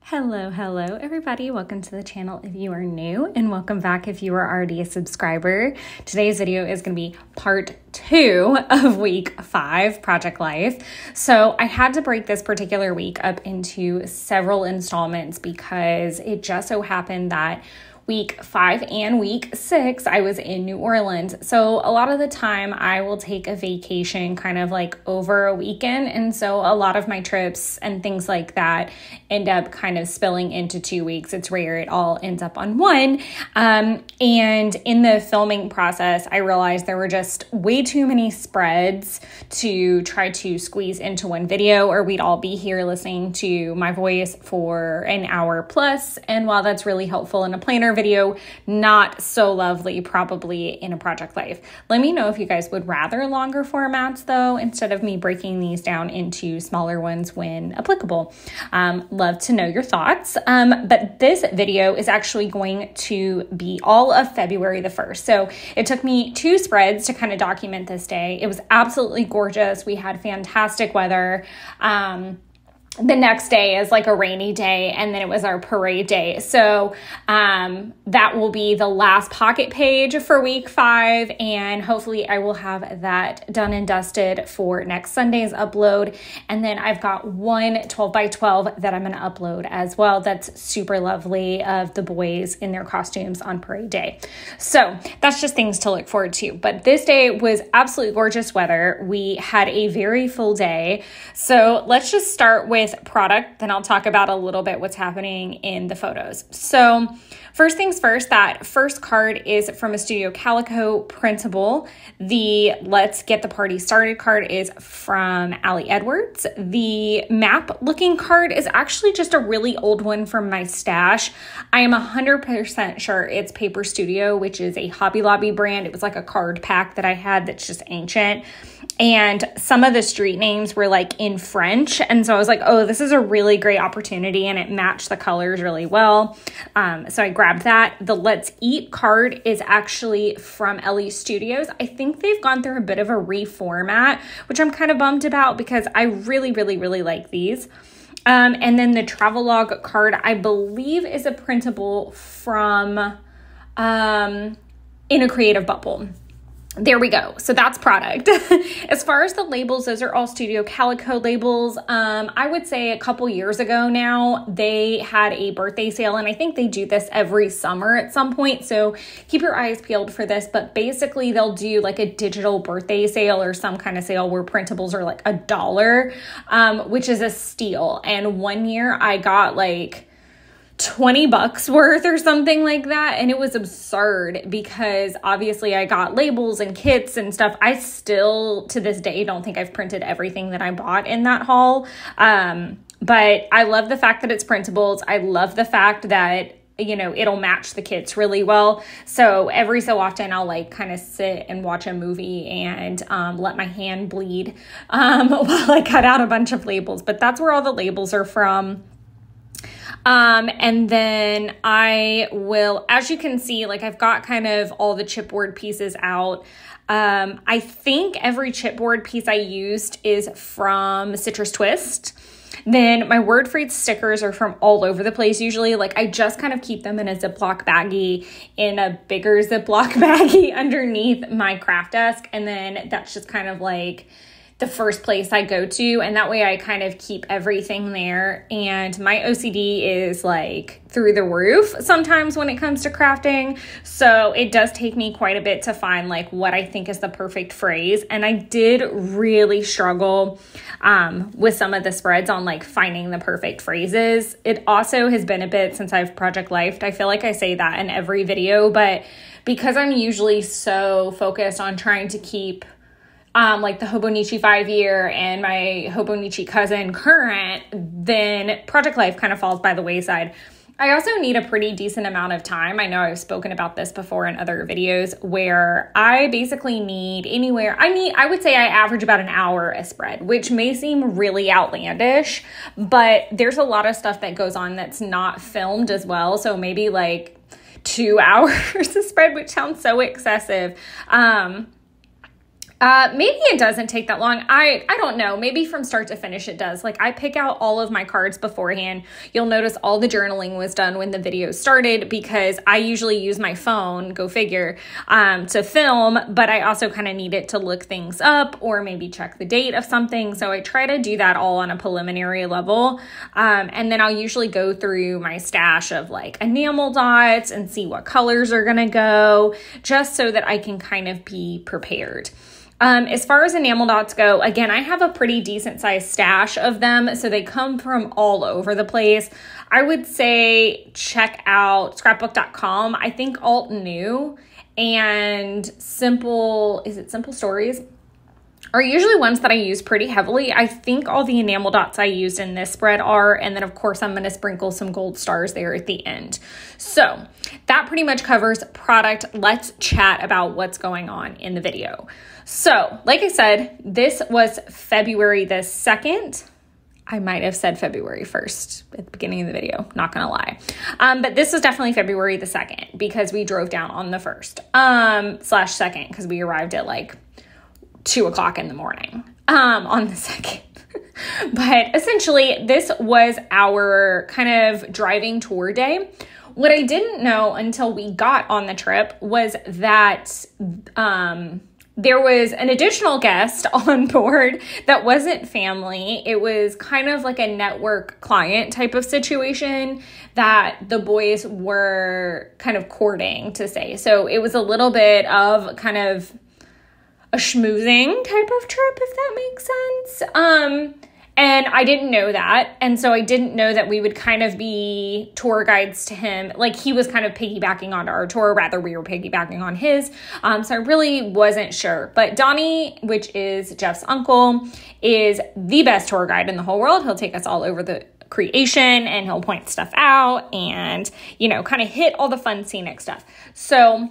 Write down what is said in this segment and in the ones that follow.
Hello everybody. Welcome to the channel if you are new, and welcome back if you are already a subscriber. Today's video is going to be part 2 of week 5 Project Life. So I had to break this particular week up into several installments because it just so happened that week 5 and week 6, I was in New Orleans. So a lot of the time I will take a vacation kind of like over a weekend. And so a lot of my trips and things like that end up kind of spilling into 2 weeks. It's rare it all ends up on one. And in the filming process, I realized there were just way too many spreads to try to squeeze into one video, or we'd all be here listening to my voice for an hour plus. And while that's really helpful in a planner video, not so lovely probably in a Project Life. Let me know if you guys would rather longer formats though, instead of me breaking these down into smaller ones when applicable. Love to know your thoughts. But this video is actually going to be all of February the 1st. So it took me 2 spreads to kind of document this day. It was absolutely gorgeous. We had fantastic weather. The next day is like a rainy day, and then it was our parade day. So that will be the last pocket page for week 5, and hopefully I will have that done and dusted for next Sunday's upload. And then I've got one 12 by 12 that I'm going to upload as well. That's super lovely of the boys in their costumes on parade day. So that's just things to look forward to. But this day was absolutely gorgeous weather. We had a very full day. So let's just start with product, then I'll talk about a little bit what's happening in the photos. So first things first, that first card is from a Studio Calico printable. The Let's Get the Party Started card is from Ali Edwards. The map looking card is actually just a really old one from my stash. I am 100% sure it's Paper Studio, which is a Hobby Lobby brand. It was like a card pack that I had that's just ancient. And some of the street names were like in French. And so I was like, oh, this is a really great opportunity, and it matched the colors really well. So I grabbed that. The Let's Eat card is actually from LE Studios. I think they've gone through a bit of a reformat, which I'm kind of bummed about because I really like these. And then the Travelogue card, I believe, is a printable from In a Creative Bubble. There we go. So that's product. As far as the labels, those are all Studio Calico labels. I would say a couple years ago now, they had a birthday sale, and I think they do this every summer at some point. So keep your eyes peeled for this. But basically, they'll do like a digital birthday sale or some kind of sale where printables are like $1, which is a steal. And one year I got like $20 worth or something like that. And it was absurd because obviously I got labels and kits and stuff. I still to this day don't think I've printed everything that I bought in that haul. But I love the fact that it's printables. I love the fact that, you know, it'll match the kits really well. So every so often I'll like kind of sit and watch a movie and let my hand bleed while I cut out a bunch of labels. But that's where all the labels are from. And then I will, as you can see, like I've got kind of all the chipboard pieces out. I think every chipboard piece I used is from Citrus Twist. Then my Wordfreed stickers are from all over the place usually. Like I just kind of keep them in a Ziploc baggie, in a bigger Ziploc baggie underneath my craft desk. And then that's just kind of like the first place I go to, and that way I kind of keep everything there. And my OCD is like through the roof sometimes when it comes to crafting, so it does take me quite a bit to find like what I think is the perfect phrase. And I did really struggle with some of the spreads on like finding the perfect phrases. It also has been a bit since I've Project Lifed. I feel like I say that in every video, but because I'm usually so focused on trying to keep like the Hobonichi 5-year and my Hobonichi cousin current, then Project Life kind of falls by the wayside. I also need a pretty decent amount of time. I know I've spoken about this before in other videos where I basically need I would say I average about an hour a spread, which may seem really outlandish, but there's a lot of stuff that goes on that's not filmed as well. So maybe like 2 hours a spread, which sounds so excessive. Maybe it doesn't take that long. I don't know. Maybe from start to finish it does. Like I pick out all of my cards beforehand. You'll notice all the journaling was done when the video started because I usually use my phone, go figure, to film, but I also kind of need it to look things up or maybe check the date of something. So I try to do that all on a preliminary level. And then I'll usually go through my stash of like enamel dots and see what colors are going to go just so that I can kind of be prepared. As far as enamel dots go, again, I have a pretty decent sized stash of them, so they come from all over the place. I would say check out scrapbook.com. I think Alt New and Simple Stories are usually ones that I use pretty heavily. I think all the enamel dots I used in this spread are, and then of course I'm going to sprinkle some gold stars there at the end. So that pretty much covers product. Let's chat about what's going on in the video. So like I said, this was February the 2nd. I might have said February 1st at the beginning of the video, not gonna lie. But this was definitely February the 2nd because we drove down on the 1st, /2nd, because we arrived at like 2:00 in the morning, on the 2nd. But essentially this was our kind of driving tour day. What I didn't know until we got on the trip was that, there was an additional guest on board that wasn't family. It was kind of like a network client type of situation that the boys were kind of courting, to say. So it was a little bit of kind of a schmoozing type of trip, if that makes sense. And I didn't know that. And so I didn't know that we would kind of be tour guides to him. Like he was kind of piggybacking onto our tour, rather we were piggybacking on his. So I really wasn't sure. But Donnie, which is Jeff's uncle, is the best tour guide in the whole world. He'll take us all over the creation and he'll point stuff out and, you know, kind of hit all the fun scenic stuff. So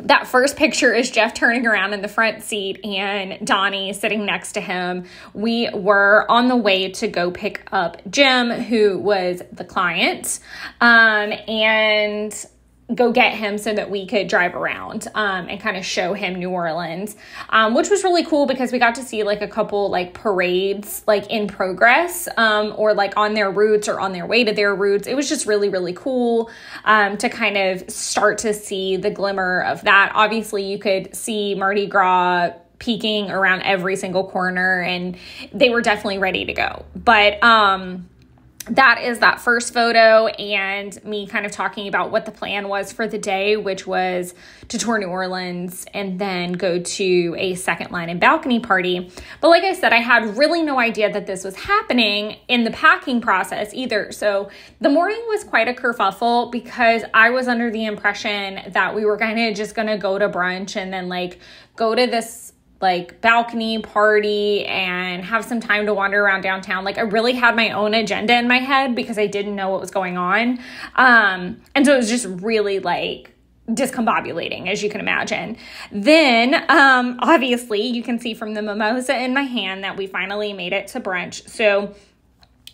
that first picture is Jeff turning around in the front seat and Donnie sitting next to him. We were on the way to go pick up Jim, who was the client, and go get him so that we could drive around and kind of show him New Orleans, which was really cool because we got to see like a couple like parades like in progress, or like on their routes or on their way to their routes. It was just really, really cool to kind of start to see the glimmer of that. Obviously, you could see Mardi Gras peeking around every single corner and they were definitely ready to go. But that is that first photo and me kind of talking about what the plan was for the day, which was to tour New Orleans and then go to a second line and balcony party. But like I said, I had really no idea that this was happening in the packing process either. So the morning was quite a kerfuffle because I was under the impression that we were kind of just going to go to brunch and then like go to this like balcony party and have some time to wander around downtown. Like I really had my own agenda in my head because I didn't know what was going on. And so it was just really like discombobulating, as you can imagine. Then, obviously you can see from the mimosa in my hand that we finally made it to brunch. So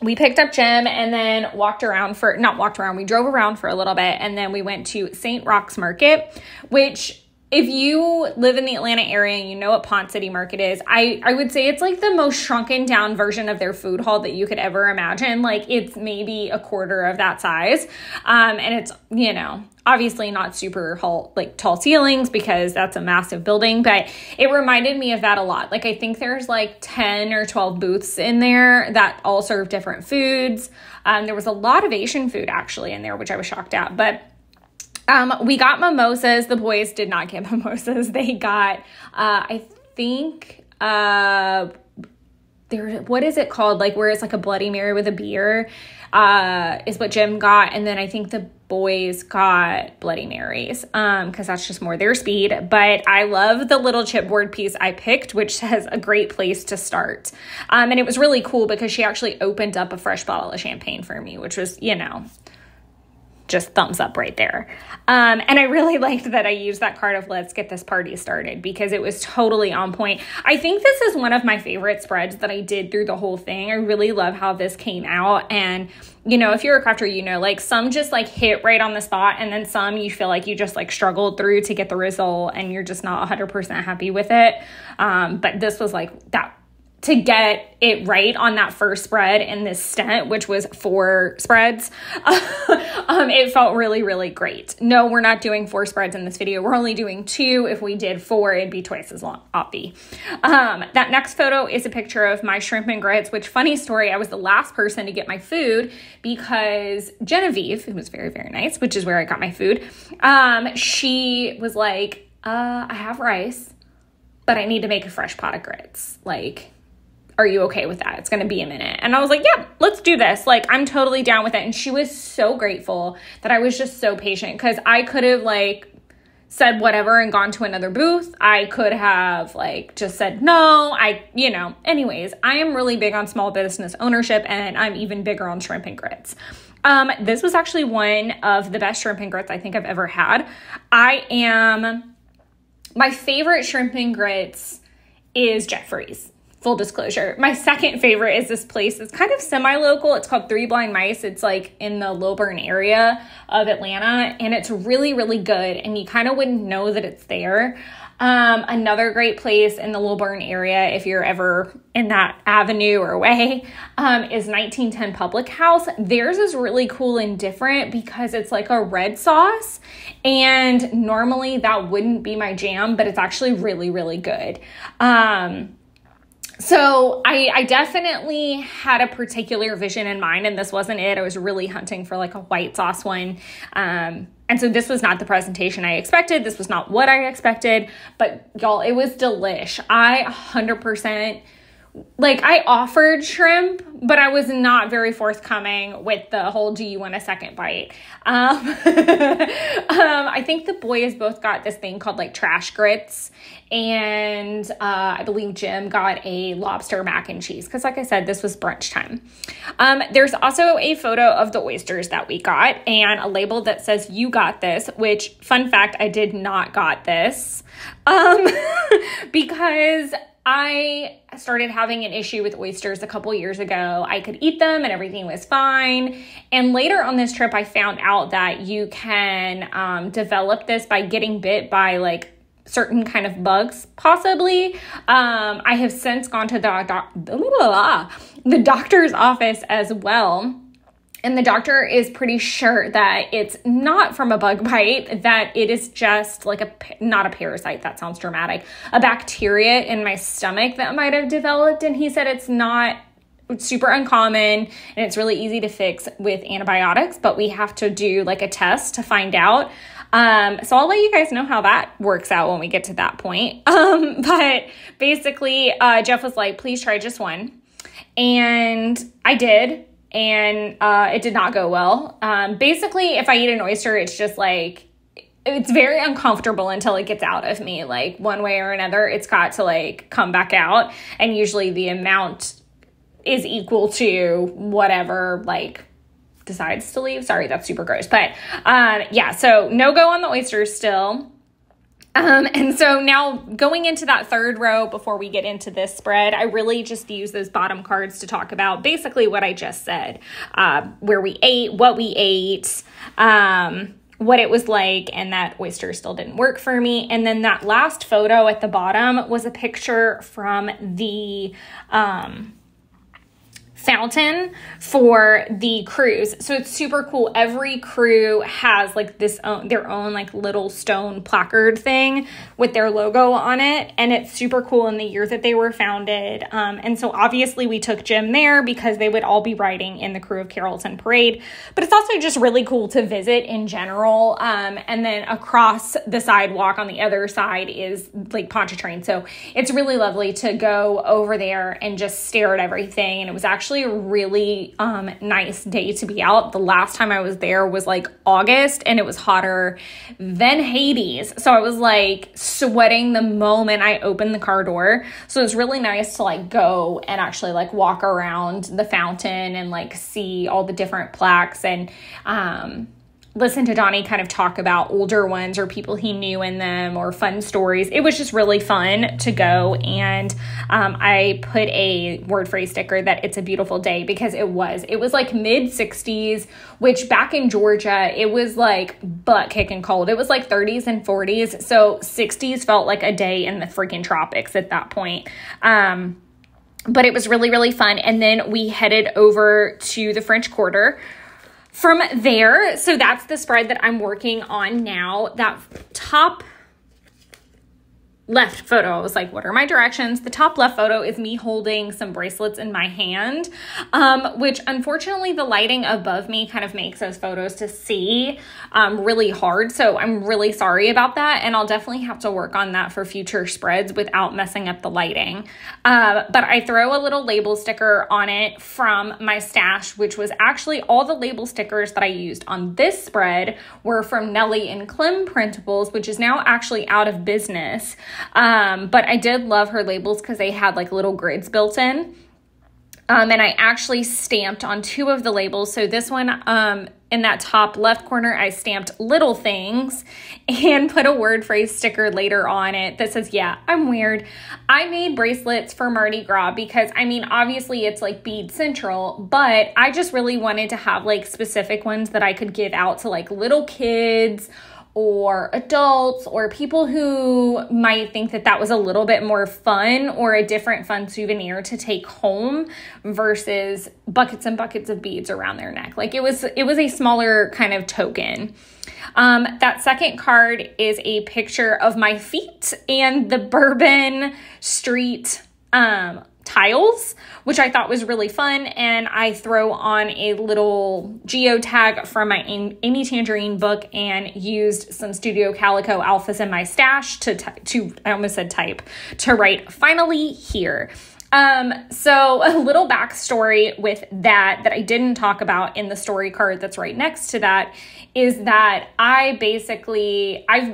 we picked up Jim and then we drove around for a little bit. And then we went to St. Roch's Market, which, if you live in the Atlanta area and you know what Pont City Market is, I would say it's like the most shrunken down version of their food hall that you could ever imagine. Like it's maybe a quarter of that size. And it's, you know, obviously not super tall ceilings because that's a massive building, but it reminded me of that a lot. Like I think there's like 10 or 12 booths in there that all serve different foods. There was a lot of Asian food actually in there, which I was shocked at, but we got mimosas. The boys did not get mimosas. They got, I think, what is it called? Like where it's like a Bloody Mary with a beer, is what Jim got. And then I think the boys got Bloody Marys, cause that's just more their speed. But I love the little chipboard piece I picked, which says a great place to start. And it was really cool because she actually opened up a fresh bottle of champagne for me, which was, you know, just thumbs up right there. And I really liked that I used that card of let's get this party started because it was totally on point. I think this is one of my favorite spreads that I did through the whole thing. I really love how this came out. And, you know, if you're a crafter, you know, like some just like hit right on the spot, and then some you feel like you just like struggled through to get the result and you're just not 100% happy with it. But this was like that. To get it right on that first spread in this stent, which was 4 spreads, it felt really, really great. No, we're not doing 4 spreads in this video. We're only doing 2. If we did 4, it'd be twice as long, obvi. That next photo is a picture of my shrimp and grits, which, funny story, I was the last person to get my food because Genevieve, who was very, very nice, which is where I got my food, she was like, I have rice, but I need to make a fresh pot of grits. Like, are you okay with that? It's going to be a minute. And I was like, yeah, let's do this. Like, I'm totally down with it. And she was so grateful that I was just so patient because I could have like said whatever and gone to another booth. I could have like just said no. Anyways, I am really big on small business ownership, and I'm even bigger on shrimp and grits. This was actually one of the best shrimp and grits I think I've ever had. My favorite shrimp and grits is Jeffrey's. Full disclosure. My second favorite is this place. It's kind of semi-local. It's called Three Blind Mice. It's like in the Lilburn area of Atlanta, and it's really, really good. And you kind of wouldn't know that it's there. Another great place in the Lilburn area, if you're ever in that avenue or way, is 1910 Public House. Theirs is really cool and different because it's like a red sauce, and normally that wouldn't be my jam, but it's actually really, really good. So I definitely had a particular vision in mind, and this wasn't it. I was really hunting for like a white sauce one. And so this was not the presentation I expected. This was not what I expected, but y'all, it was delish. I 100%, like, I offered shrimp, but I was not very forthcoming with the whole, do you want a second bite? I think the boys both got this thing called like trash grits, and I believe Jim got a lobster mac and cheese because, like I said, this was brunch time. There's also a photo of the oysters that we got and a label that says you got this, which, fun fact, I did not got this because I started having an issue with oysters a couple years ago. I could eat them and everything was fine. And later on this trip, I found out that you can develop this by getting bit by like certain kind of bugs, possibly. I have since gone to the doctor's office as well. And the doctor is pretty sure that it's not from a bug bite, that it is just like not a parasite, that sounds dramatic, a bacteria in my stomach that might have developed. And he said it's super uncommon and it's really easy to fix with antibiotics, but we have to do like a test to find out. So I'll let you guys know how that works out when we get to that point. But basically, Jeff was like, please try just one. And I did. And it did not go well. Basically, if I eat an oyster, it's just like, it's very uncomfortable until it gets out of me. Like one way or another, it's got to like come back out. And usually the amount is equal to whatever like decides to leave. Sorry, that's super gross. But yeah, so no go on the oysters still. And so now going into that third row before we get into this spread, I really just use those bottom cards to talk about basically what I just said, where we ate, what we ate, what it was like, and that oyster still didn't work for me. And then that last photo at the bottom was a picture from the fountain for the cruise. So it's super cool. Every crew has like their own like little stone placard thing with their logo on it, and it's super cool in the year that they were founded. And so obviously we took Jim there because they would all be riding in the Crew of Carrollton Parade, but it's also just really cool to visit in general. And then across the sidewalk on the other side is Lake Pontchartrain. So it's really lovely to go over there and just stare at everything. And it was actually a really nice day to be out. The last time I was there was like August, and it was hotter than Hades. So I was like sweating the moment I opened the car door. So it was really nice to like go and actually like walk around the fountain and like see all the different plaques and listen to Donnie kind of talk about older ones or people he knew in them or fun stories. It was just really fun to go. And I put a word phrase sticker that it's a beautiful day, because it was like mid 60s, which back in Georgia, it was like butt kicking cold. It was like 30s and 40s. So 60s felt like a day in the freaking tropics at that point. But it was really, really fun. And then we headed over to the French Quarter from there. So that's the spread that I'm working on now. That top left photo, I was like, what are my directions? The top left photo is me holding some bracelets in my hand, which unfortunately the lighting above me kind of makes those photos to see really hard. So I'm really sorry about that. And I'll definitely have to work on that for future spreads without messing up the lighting. But I throw a little label sticker on it from my stash, which was actually all the label stickers that I used on this spread were from Nellie and Clem Printables, which is now actually out of business. But I did love her labels because they had like little grids built in. And I actually stamped on 2 of the labels. So this one, in that top left corner, I stamped little things and put a word phrase sticker later on it that says, yeah, I'm weird. I made bracelets for Mardi Gras because, I mean, obviously it's like bead central, but I just really wanted to have like specific ones that I could give out to like little kids or adults or people who might think that that was a little bit more fun or a different fun souvenir to take home versus buckets and buckets of beads around their neck. Like it was a smaller kind of token. That second card is a picture of my feet and the Bourbon Street tiles, which I thought was really fun. And I throw on a little geotag from my Amy Tangerine book and used some Studio Calico alphas in my stash to write finally here. So a little backstory with that I didn't talk about in the story card that's right next to that is that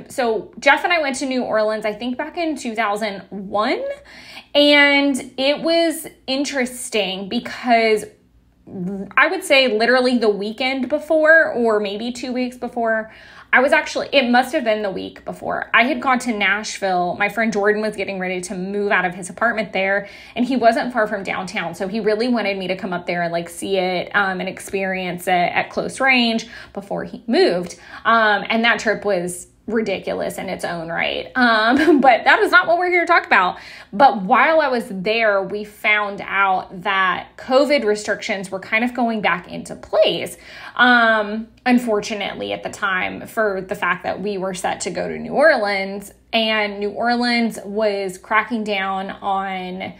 so Jeff and I went to New Orleans, I think back in 2001. And it was interesting because I would say literally the weekend before, or maybe 2 weeks before, it must have been the week before. I had gone to Nashville. My friend Jordan was getting ready to move out of his apartment there, and he wasn't far from downtown. So he really wanted me to come up there and like see it and experience it at close range before he moved. And that trip was ridiculous in its own right. But that is not what we're here to talk about. But while I was there, we found out that COVID restrictions were kind of going back into place. Unfortunately at the time, for the fact that we were set to go to New Orleans, and New Orleans was cracking down on,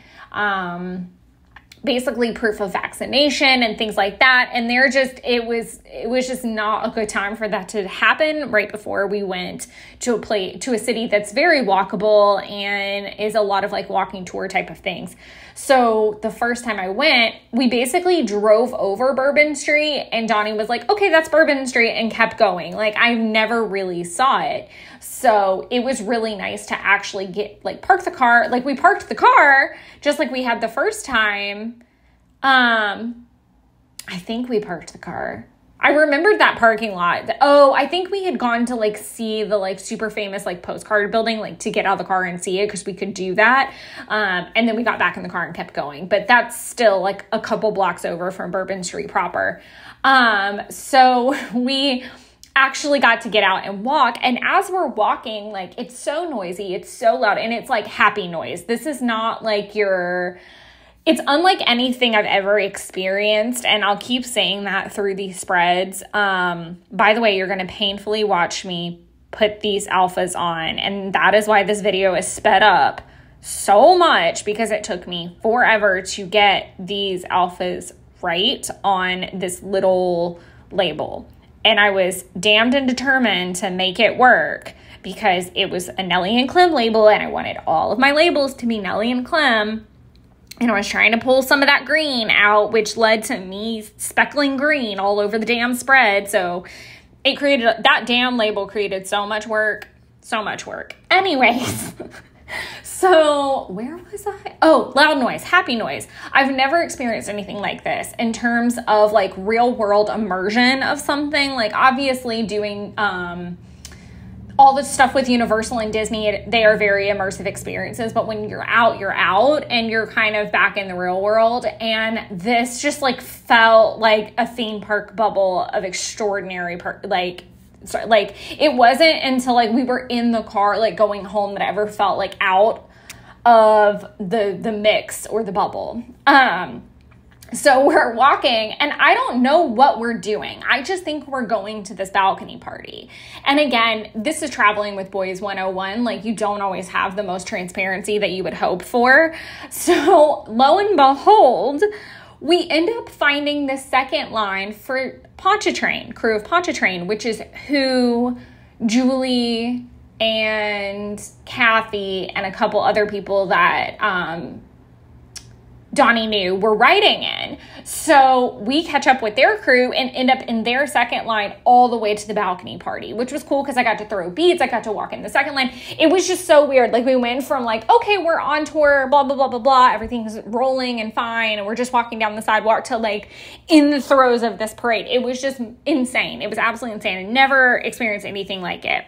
basically proof of vaccination and things like that. And it was just not a good time for that to happen right before we went to a city that's very walkable and is a lot of like walking tour type of things. So the first time I went, we basically drove over Bourbon Street and Donnie was like, okay, that's Bourbon Street, and kept going. Like I never really saw it. So it was really nice to actually park the car. Like we parked the car just like we had the first time. I think we parked the car. I remembered that parking lot. Oh, I think we had gone to like see the like super famous like postcard building, like to get out of the car and see it because we could do that. And then we got back in the car and kept going. But that's still like a couple blocks over from Bourbon Street proper. So we actually got to get out and walk. And as we're walking, like it's so noisy, it's so loud, and it's like happy noise. This is not like it's unlike anything I've ever experienced, and I'll keep saying that through these spreads. By the way, you're going to painfully watch me put these alphas on, and that is why this video is sped up so much, because it took me forever to get these alphas right on this little label. And I was damned and determined to make it work because it was a Nellie and Clem label, and I wanted all of my labels to be Nellie and Clem. And I was trying to pull some of that green out, which led to me speckling green all over the damn spread. So that damn label created so much work. Anyways, So where was I? Oh, loud noise, happy noise. I've never experienced anything like this in terms of like real world immersion of something. Like obviously doing all the stuff with Universal and Disney, they are very immersive experiences. But when you're out and you're kind of back in the real world. And this just like felt like a theme park bubble of extraordinary, it wasn't until like we were in the car, like going home, that I ever felt like out of the mix or the bubble. So we're walking and I don't know what we're doing. I just think we're going to this balcony party. And again, this is traveling with Boys 101. Like you don't always have the most transparency that you would hope for. So lo and behold, we end up finding the second line for Pontchartrain, crew of Pontchartrain, which is who Julie and Kathy and a couple other people that Donnie knew were riding in. So we catch up with their crew and end up in their second line all the way to the balcony party, which was cool because I got to throw beads. I got to walk in the second line. It was just so weird. Like we went from like, okay, we're on tour, blah, blah, blah, blah, blah. Everything's rolling and fine. And we're just walking down the sidewalk to like in the throes of this parade. It was just insane. It was absolutely insane. I never experienced anything like it.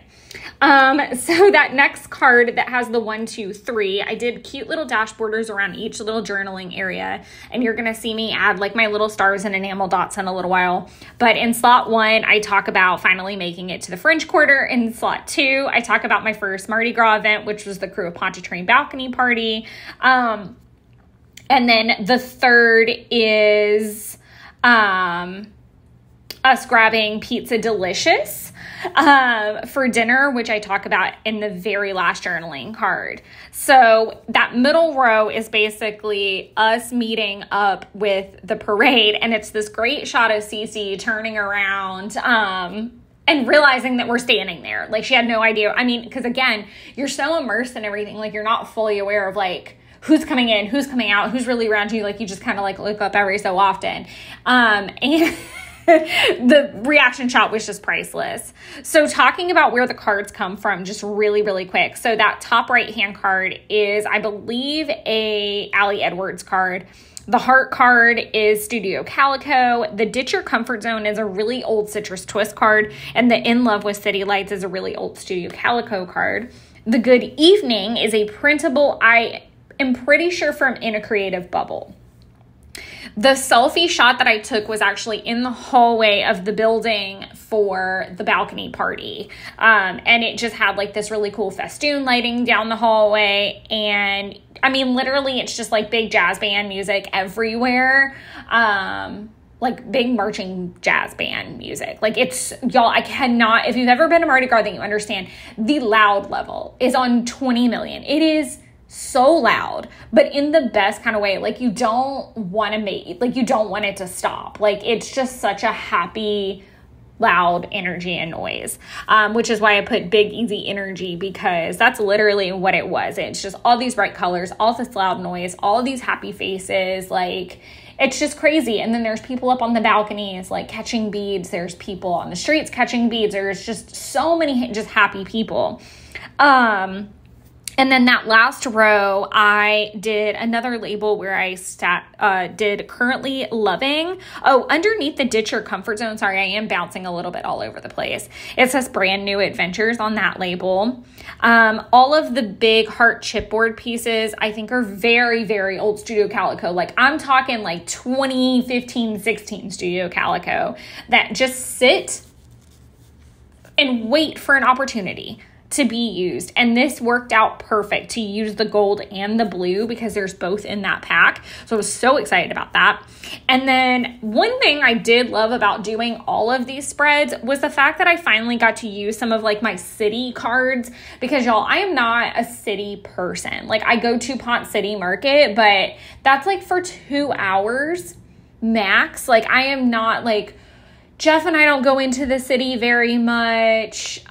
So that next card that has the 1, 2, 3, I did cute little dash borders around each little journaling area, and you're going to see me add like my little stars and enamel dots in a little while. But in slot 1, I talk about finally making it to the French Quarter. In slot 2, I talk about my first Mardi Gras event, which was the crew of Pontchartrain balcony party. And then the third is, us grabbing Pizza Delicious for dinner, which I talk about in the very last journaling card. So that middle row is basically us meeting up with the parade, and it's this great shot of Cece turning around and realizing that we're standing there. Like she had no idea. I mean, because again, you're so immersed in everything, like you're not fully aware of like who's coming in, who's coming out, who's really around you. Like you just kind of like look up every so often. And the reaction shot was just priceless. So talking about where the cards come from, just really, really quick. So that top right-hand card is, I believe, a Allie Edwards card. The heart card is Studio Calico. The Ditch Your Comfort Zone is a really old Citrus Twist card. And the In Love with City Lights is a really old Studio Calico card. The Good Evening is a printable, I am pretty sure from In a Creative Bubble. The selfie shot that I took was actually in the hallway of the building for the balcony party. And it just had like this really cool festoon lighting down the hallway. And I mean, literally it's just like big jazz band music everywhere. Like big marching jazz band music. Like it's, y'all, I cannot, if you've ever been to Mardi Gras, then you understand the loud level is on 20 million. It is so loud, but in the best kind of way. Like you don't want it to stop. Like it's just such a happy, loud energy and noise, which is why I put big, easy energy, because that's literally what it was. It's just all these bright colors, all this loud noise, all these happy faces. Like it's just crazy. And then there's people up on the balconies, like catching beads. There's people on the streets catching beads. There's just so many just happy people. And then that last row, I did another label where I did currently loving. Oh, underneath the Ditch Your Comfort Zone, sorry, I am bouncing a little bit all over the place. It says brand new adventures on that label. All of the big heart chipboard pieces, I think are very, very old Studio Calico. Like I'm talking like 2015, 16 Studio Calico that just sit and wait for an opportunity to be used. And this worked out perfect to use the gold and the blue because there's both in that pack. So I was so excited about that. And then one thing I did love about doing all of these spreads was the fact that I finally got to use some of like my city cards, because y'all, I am not a city person. Like I go to Ponce City Market, but that's like for 2 hours max. Like I am not like, Jeff and I don't go into the city very much.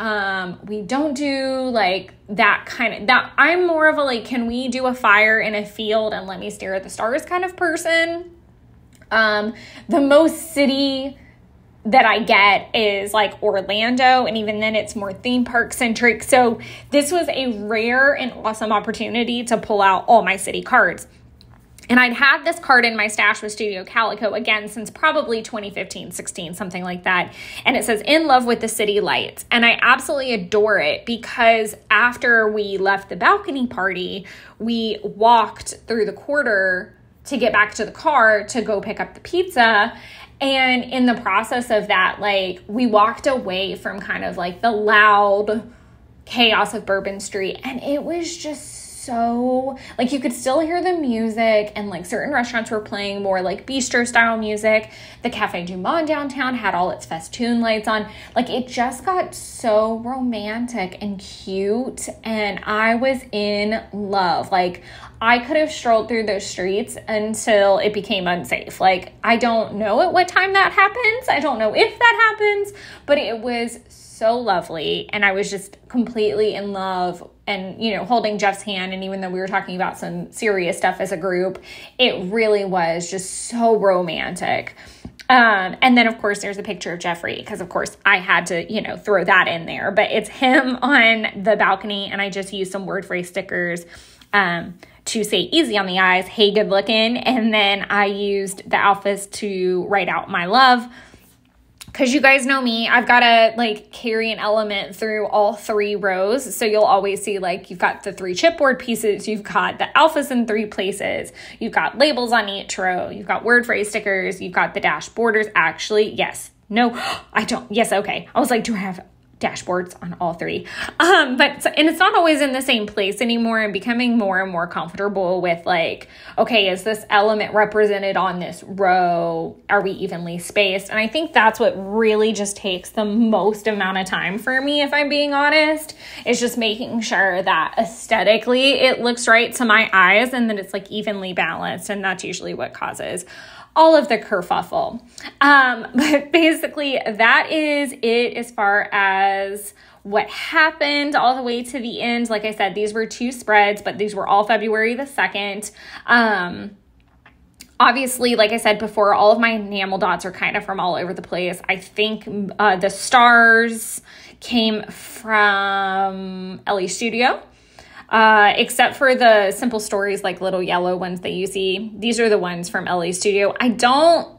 We don't do like that kind of, that I'm more of a like, can we do a fire in a field and let me stare at the stars kind of person. The most city that I get is like Orlando, and even then it's more theme park centric. So this was a rare and awesome opportunity to pull out all my city cards. And I'd had this card in my stash with Studio Calico, again, since probably 2015, 16, something like that. And it says, "In love with the city lights." And I absolutely adore it because after we left the balcony party, we walked through the quarter to get back to the car to go pick up the pizza. And in the process of that, like, we walked away from kind of like the loud chaos of Bourbon Street. And it was just so, like, you could still hear the music, and like certain restaurants were playing more like bistro style music. The Cafe Du Monde downtown had all its festoon lights on. Like, it just got so romantic and cute, and I was in love. Like, I could have strolled through those streets until it became unsafe. Like, I don't know at what time that happens. I don't know if that happens, but it was so lovely. And I was just completely in love, and, you know, holding Jeff's hand. And even though we were talking about some serious stuff as a group, it really was just so romantic. And then of course there's a picture of Jeffrey, because of course I had to, you know, throw that in there, but it's him on the balcony. And I just used some word phrase stickers, to say "easy on the eyes, hey, good looking." And then I used the alphas to write out "my love." Because you guys know me, I've got to like carry an element through all 3 rows. So you'll always see, like, you've got the 3 chipboard pieces, you've got the alphas in 3 places, you've got labels on each row, you've got word phrase stickers, you've got the dash borders. Actually, yes. No, I don't. Yes, okay. I was like, do I have dashboards on all 3? And it's not always in the same place anymore. I'm becoming more and more comfortable with, like, okay, is this element represented on this row? Are we evenly spaced? And I think that's what really just takes the most amount of time for me, if I'm being honest, is just making sure that aesthetically it looks right to my eyes and that it's like evenly balanced. And that's usually what causes all of the kerfuffle. But basically that is it as far as what happened all the way to the end. Like I said, these were 2 spreads, but these were all February the 2nd. Obviously, like I said before, all of my enamel dots are kind of from all over the place. I think the stars came from LA Studio. Except for the Simple Stories, like little yellow ones that you see. These are the ones from LA Studio. I don't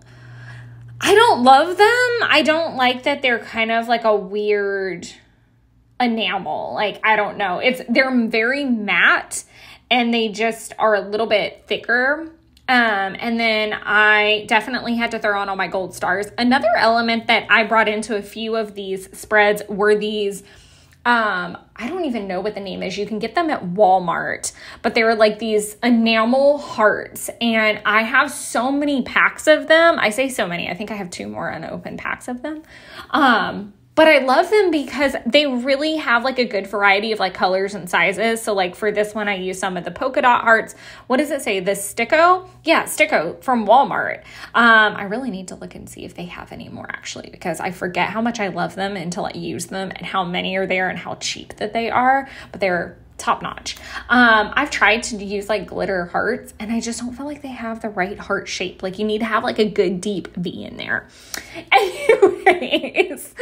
love them. I don't like that they're kind of like a weird enamel. Like, I don't know. They're very matte, and they just are a little bit thicker. And then I definitely had to throw on all my gold stars. Another element that I brought into a few of these spreads were these, I don't even know what the name is. You can get them at Walmart, but they were like these enamel hearts, and I have so many packs of them. I say so many. I think I have 2 more unopened packs of them. But I love them because they really have like a good variety of like colors and sizes. So like for this one, I use some of the polka dot hearts. What does it say? The Sticko? Yeah, Sticko from Walmart. I really need to look and see if they have any more actually, because I forget how much I love them until I use them and how many are there and how cheap that they are. But they're top notch. I've tried to use like glitter hearts, and I just don't feel like they have the right heart shape. Like, you need to have like a good deep V in there. Anyways,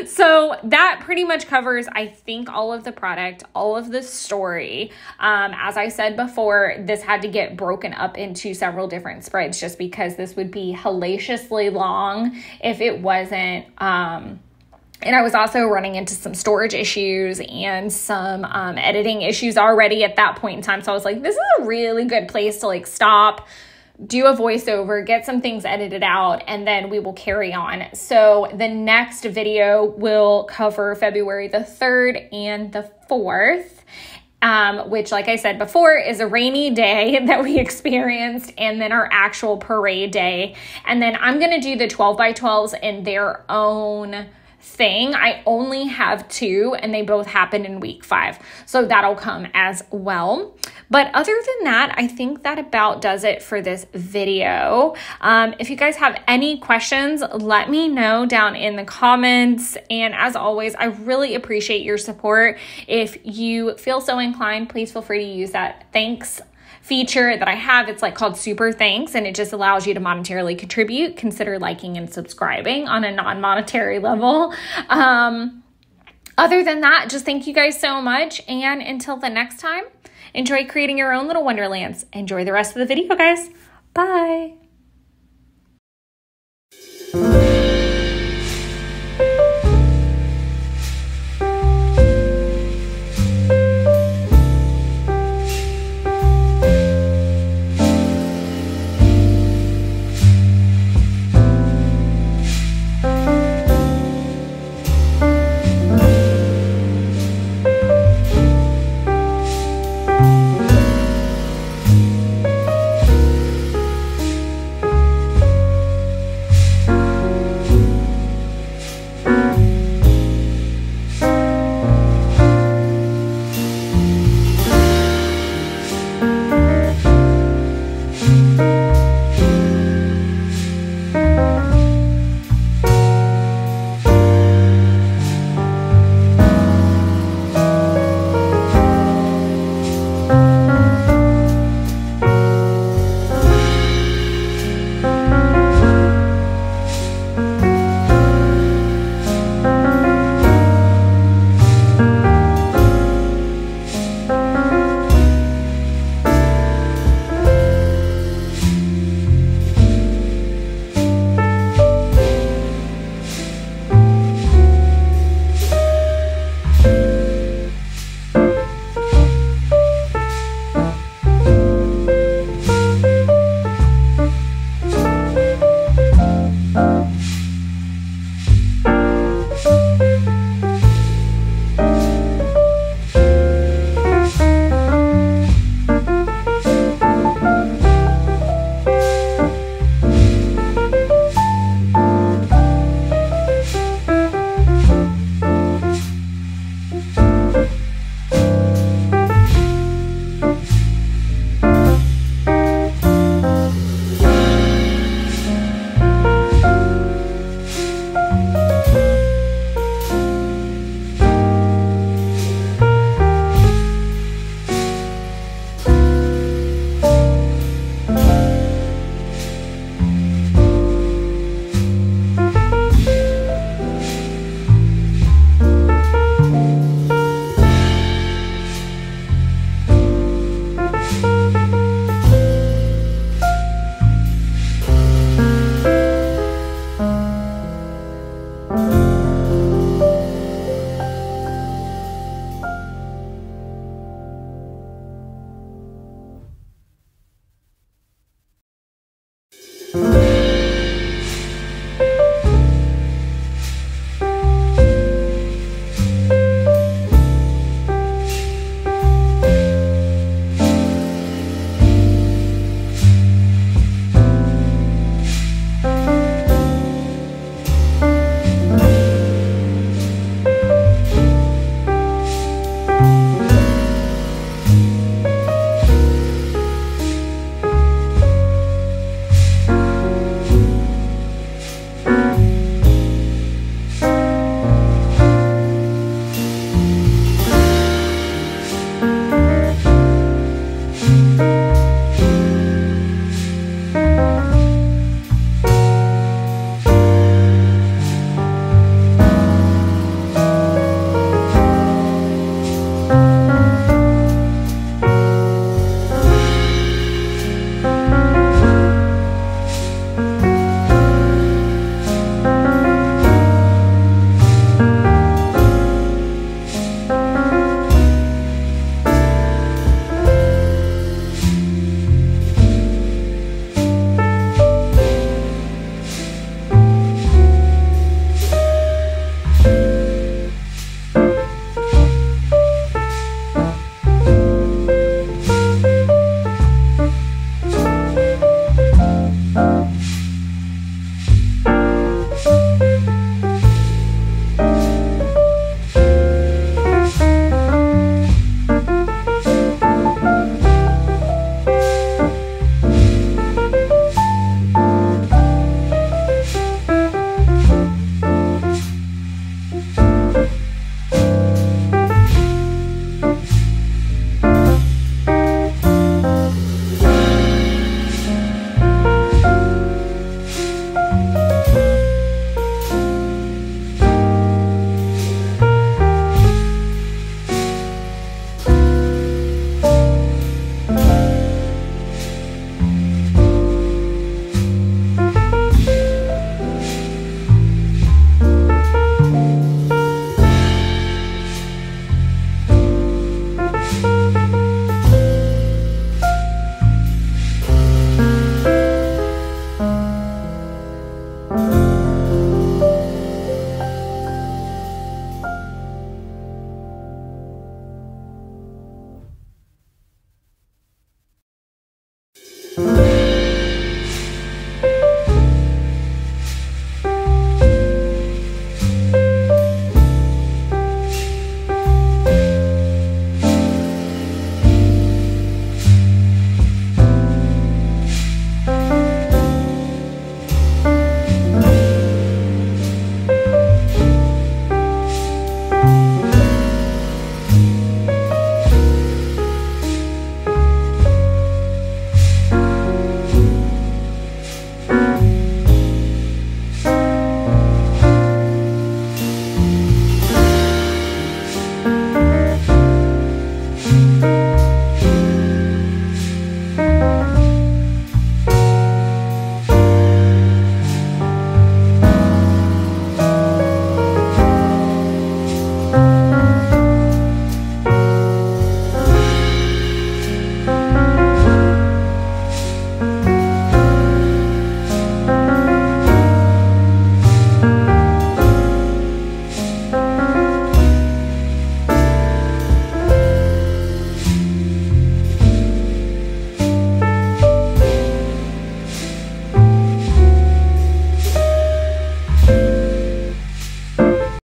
so that pretty much covers, I think, all of the product, all of the story. As I said before, this had to get broken up into several different spreads just because this would be hellaciously long if it wasn't, and I was also running into some storage issues and some editing issues already at that point in time. So I was like, this is a really good place to like stop, do a voiceover, get some things edited out, and then we will carry on. So the next video will cover February the 3rd and the 4th. Which, like I said before, is a rainy day that we experienced, and then our actual parade day. And then I'm going to do the 12x12s in their own thing. I only have 2, and they both happen in week 5. So that'll come as well. But other than that, I think that about does it for this video. If you guys have any questions, let me know down in the comments. And as always, I really appreciate your support. If you feel so inclined, please feel free to use that thanks feature that I have. It's like called Super Thanks, and it just allows you to monetarily contribute. Consider liking and subscribing on a non-monetary level. Other than that, just thank you guys so much. And until the next time, enjoy creating your own little wonderlands. Enjoy the rest of the video, guys. Bye.